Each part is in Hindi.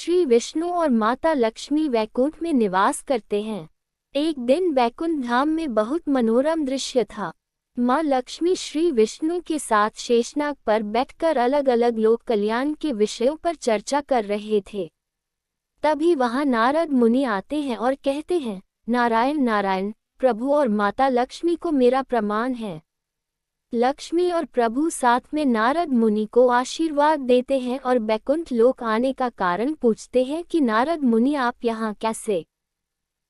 श्री विष्णु और माता लक्ष्मी वैकुंठ में निवास करते हैं। एक दिन वैकुंठ धाम में बहुत मनोरम दृश्य था। माँ लक्ष्मी श्री विष्णु के साथ शेषनाग पर बैठकर अलग अलग लोक कल्याण के विषयों पर चर्चा कर रहे थे। तभी वहां नारद मुनि आते हैं और कहते हैं, नारायण नारायण, प्रभु और माता लक्ष्मी को मेरा प्रणाम है। लक्ष्मी और प्रभु साथ में नारद मुनि को आशीर्वाद देते हैं और वैकुंठ लोक आने का कारण पूछते हैं कि नारद मुनि आप यहाँ कैसे?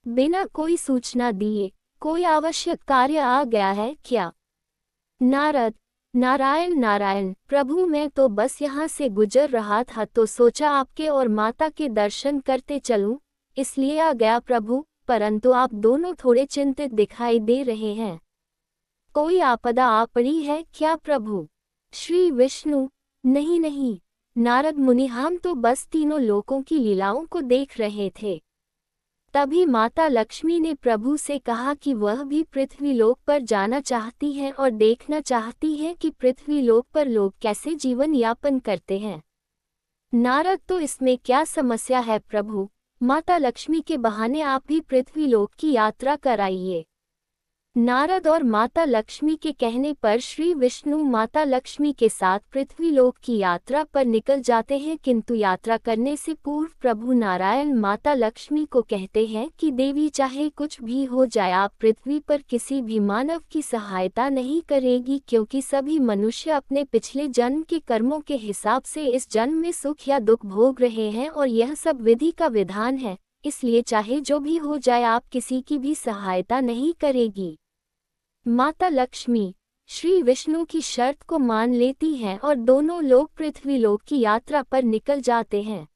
बिना कोई सूचना दिए कोई आवश्यक कार्य आ गया है क्या? नारद, नारायण नारायण, प्रभु मैं तो बस यहाँ से गुजर रहा था तो सोचा आपके और माता के दर्शन करते चलूं, इसलिए आ गया प्रभु, परंतु आप दोनों थोड़े चिंतित दिखाई दे रहे हैं। कोई आपदा आ पड़ी है क्या प्रभु? श्री विष्णु, नहीं नहीं नारद मुनि, हम तो बस तीनों लोकों की लीलाओं को देख रहे थे। तभी माता लक्ष्मी ने प्रभु से कहा कि वह भी पृथ्वी लोक पर जाना चाहती है और देखना चाहती है कि पृथ्वी लोक पर लोग कैसे जीवन यापन करते हैं। नारद, तो इसमें क्या समस्या है प्रभु? माता लक्ष्मी के बहाने आप भी पृथ्वी लोक की यात्रा कराइए। नारद और माता लक्ष्मी के कहने पर श्री विष्णु माता लक्ष्मी के साथ पृथ्वी लोक की यात्रा पर निकल जाते हैं, किंतु यात्रा करने से पूर्व प्रभु नारायण माता लक्ष्मी को कहते हैं कि देवी चाहे कुछ भी हो जाए, आप पृथ्वी पर किसी भी मानव की सहायता नहीं करेगी, क्योंकि सभी मनुष्य अपने पिछले जन्म के कर्मों के हिसाब से इस जन्म में सुख या दुख भोग रहे हैं और यह सब विधि का विधान है, इसलिए चाहे जो भी हो जाए आप किसी की भी सहायता नहीं करेगी। माता लक्ष्मी श्री विष्णु की शर्त को मान लेती हैं और दोनों लोग पृथ्वी लोक की यात्रा पर निकल जाते हैं।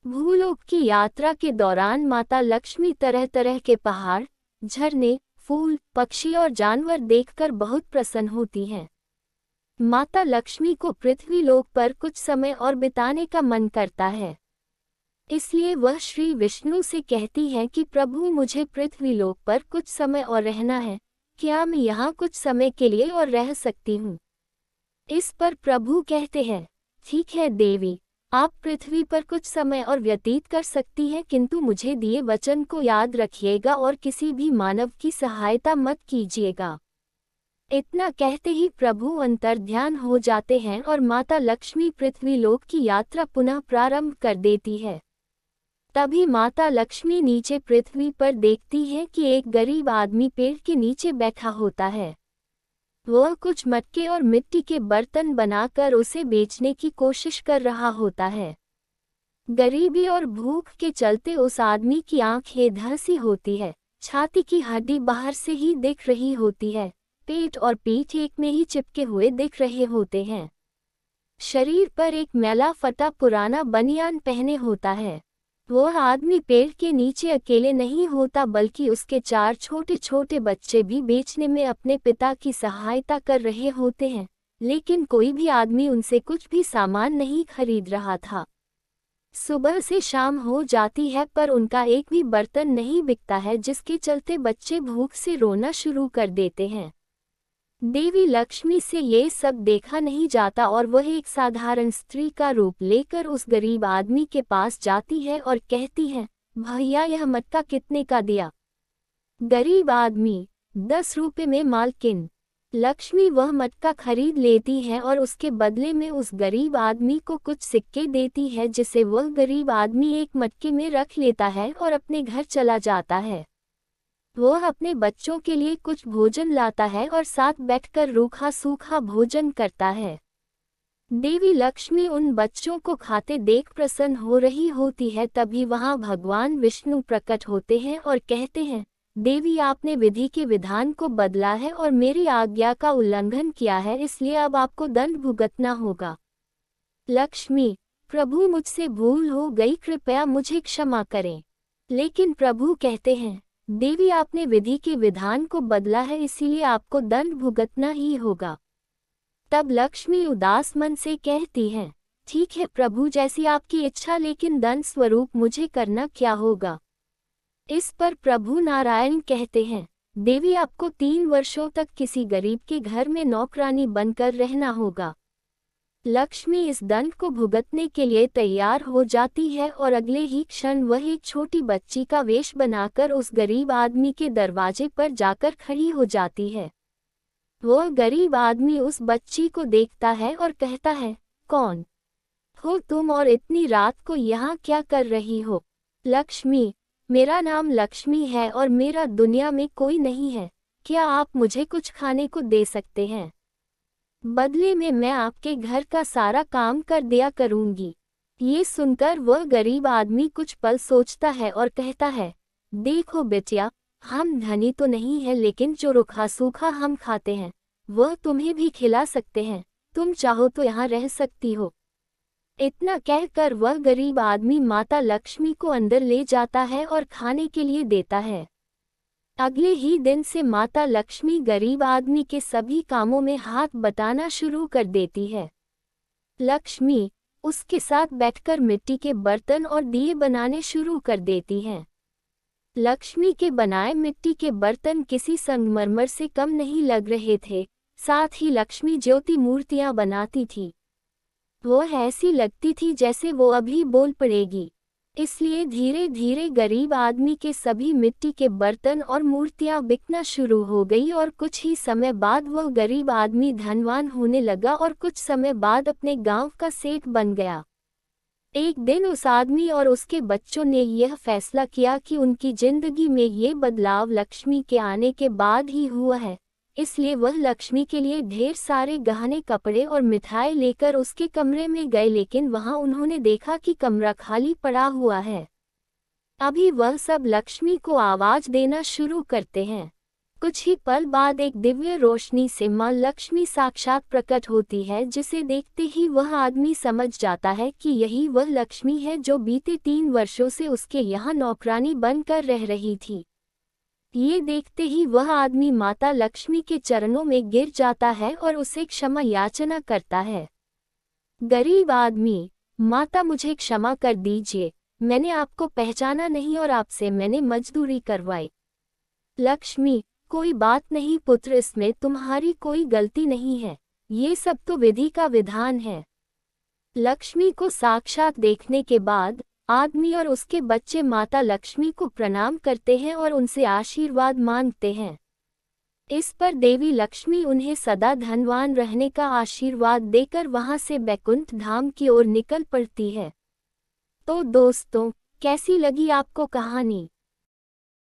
भूलोक की यात्रा के दौरान माता लक्ष्मी तरह तरह के पहाड़, झरने, फूल, पक्षी और जानवर देखकर बहुत प्रसन्न होती हैं। माता लक्ष्मी को पृथ्वी लोक पर कुछ समय और बिताने का मन करता है, इसलिए वह श्री विष्णु से कहती है कि प्रभु मुझे पृथ्वी लोक पर कुछ समय और रहना है, क्या मैं यहाँ कुछ समय के लिए और रह सकती हूँ? इस पर प्रभु कहते हैं, ठीक है देवी, आप पृथ्वी पर कुछ समय और व्यतीत कर सकती हैं, किंतु मुझे दिए वचन को याद रखिएगा और किसी भी मानव की सहायता मत कीजिएगा। इतना कहते ही प्रभु अंतर्ध्यान हो जाते हैं और माता लक्ष्मी पृथ्वी लोक की यात्रा पुनः प्रारंभ कर देती है। तभी माता लक्ष्मी नीचे पृथ्वी पर देखती है कि एक गरीब आदमी पेड़ के नीचे बैठा होता है। वह कुछ मटके और मिट्टी के बर्तन बनाकर उसे बेचने की कोशिश कर रहा होता है। गरीबी और भूख के चलते उस आदमी की आंखें धंसी होती है, छाती की हड्डी बाहर से ही दिख रही होती है, पेट और पीठ एक में ही चिपके हुए दिख रहे होते हैं। शरीर पर एक मैला फटा पुराना बनियान पहने होता है। वह आदमी पेड़ के नीचे अकेले नहीं होता, बल्कि उसके 4 छोटे छोटे बच्चे भी बेचने में अपने पिता की सहायता कर रहे होते हैं, लेकिन कोई भी आदमी उनसे कुछ भी सामान नहीं खरीद रहा था। सुबह से शाम हो जाती है पर उनका एक भी बर्तन नहीं बिकता है, जिसके चलते बच्चे भूख से रोना शुरू कर देते हैं। देवी लक्ष्मी से ये सब देखा नहीं जाता और वह एक साधारण स्त्री का रूप लेकर उस गरीब आदमी के पास जाती है और कहती है, भैया यह मटका कितने का दिया? गरीब आदमी, 10 रुपये में मालकिन। लक्ष्मी वह मटका खरीद लेती है और उसके बदले में उस गरीब आदमी को कुछ सिक्के देती है, जिसे वह गरीब आदमी एक मटके में रख लेता है और अपने घर चला जाता है। वह अपने बच्चों के लिए कुछ भोजन लाता है और साथ बैठकर रूखा सूखा भोजन करता है। देवी लक्ष्मी उन बच्चों को खाते देख प्रसन्न हो रही होती है। तभी वहां भगवान विष्णु प्रकट होते हैं और कहते हैं, देवी आपने विधि के विधान को बदला है और मेरी आज्ञा का उल्लंघन किया है, इसलिए अब आपको दंड भुगतना होगा। लक्ष्मी, प्रभु मुझसे भूल हो गई, कृपया मुझे क्षमा करें। लेकिन प्रभु कहते हैं, देवी आपने विधि के विधान को बदला है, इसीलिए आपको दंड भुगतना ही होगा। तब लक्ष्मी उदास मन से कहती हैं, ठीक है प्रभु, जैसी आपकी इच्छा, लेकिन दंड स्वरूप मुझे करना क्या होगा? इस पर प्रभु नारायण कहते हैं, देवी आपको 3 वर्षों तक किसी गरीब के घर में नौकरानी बनकर रहना होगा। लक्ष्मी इस दंड को भुगतने के लिए तैयार हो जाती है और अगले ही क्षण वह एक छोटी बच्ची का वेश बनाकर उस गरीब आदमी के दरवाजे पर जाकर खड़ी हो जाती है। वह गरीब आदमी उस बच्ची को देखता है और कहता है, कौन हो तुम और इतनी रात को यहाँ क्या कर रही हो? लक्ष्मी, मेरा नाम लक्ष्मी है और मेरा दुनिया में कोई नहीं है। क्या आप मुझे कुछ खाने को दे सकते हैं? बदले में मैं आपके घर का सारा काम कर दिया करूंगी। ये सुनकर वह गरीब आदमी कुछ पल सोचता है और कहता है, देखो बेटिया, हम धनी तो नहीं है लेकिन जो रूखा सूखा हम खाते हैं वह तुम्हें भी खिला सकते हैं। तुम चाहो तो यहाँ रह सकती हो। इतना कहकर वह गरीब आदमी माता लक्ष्मी को अंदर ले जाता है और खाने के लिए देता है। अगले ही दिन से माता लक्ष्मी गरीब आदमी के सभी कामों में हाथ बटाना शुरू कर देती है। लक्ष्मी उसके साथ बैठकर मिट्टी के बर्तन और दिए बनाने शुरू कर देती हैं। लक्ष्मी के बनाए मिट्टी के बर्तन किसी संगमरमर से कम नहीं लग रहे थे। साथ ही लक्ष्मी ज्योति मूर्तियां बनाती थी। वो ऐसी लगती थी जैसे वो अभी बोल पड़ेगी। इसलिए धीरे धीरे गरीब आदमी के सभी मिट्टी के बर्तन और मूर्तियां बिकना शुरू हो गई और कुछ ही समय बाद वह गरीब आदमी धनवान होने लगा और कुछ समय बाद अपने गांव का सेठ बन गया। एक दिन उस आदमी और उसके बच्चों ने यह फैसला किया कि उनकी जिंदगी में ये बदलाव लक्ष्मी के आने के बाद ही हुआ है। इसलिए वह लक्ष्मी के लिए ढेर सारे गहने, कपड़े और मिठाई लेकर उसके कमरे में गए, लेकिन वहां उन्होंने देखा कि कमरा खाली पड़ा हुआ है। अभी वह सब लक्ष्मी को आवाज देना शुरू करते हैं। कुछ ही पल बाद एक दिव्य रोशनी से मां लक्ष्मी साक्षात प्रकट होती है, जिसे देखते ही वह आदमी समझ जाता है कि यही वह लक्ष्मी है जो बीते 3 वर्षों से उसके यहाँ नौकरानी बनकर रह रही थी। ये देखते ही वह आदमी माता लक्ष्मी के चरणों में गिर जाता है और उसे क्षमा याचना करता है। गरीब आदमी, माता मुझे क्षमा कर दीजिए, मैंने आपको पहचाना नहीं और आपसे मैंने मजदूरी करवाई। लक्ष्मी, कोई बात नहीं पुत्र, इसमें तुम्हारी कोई गलती नहीं है, ये सब तो विधि का विधान है। लक्ष्मी को साक्षात देखने के बाद आदमी और उसके बच्चे माता लक्ष्मी को प्रणाम करते हैं और उनसे आशीर्वाद मांगते हैं। इस पर देवी लक्ष्मी उन्हें सदा धनवान रहने का आशीर्वाद देकर वहां से बैकुंठ धाम की ओर निकल पड़ती है। तो दोस्तों, कैसी लगी आपको कहानी?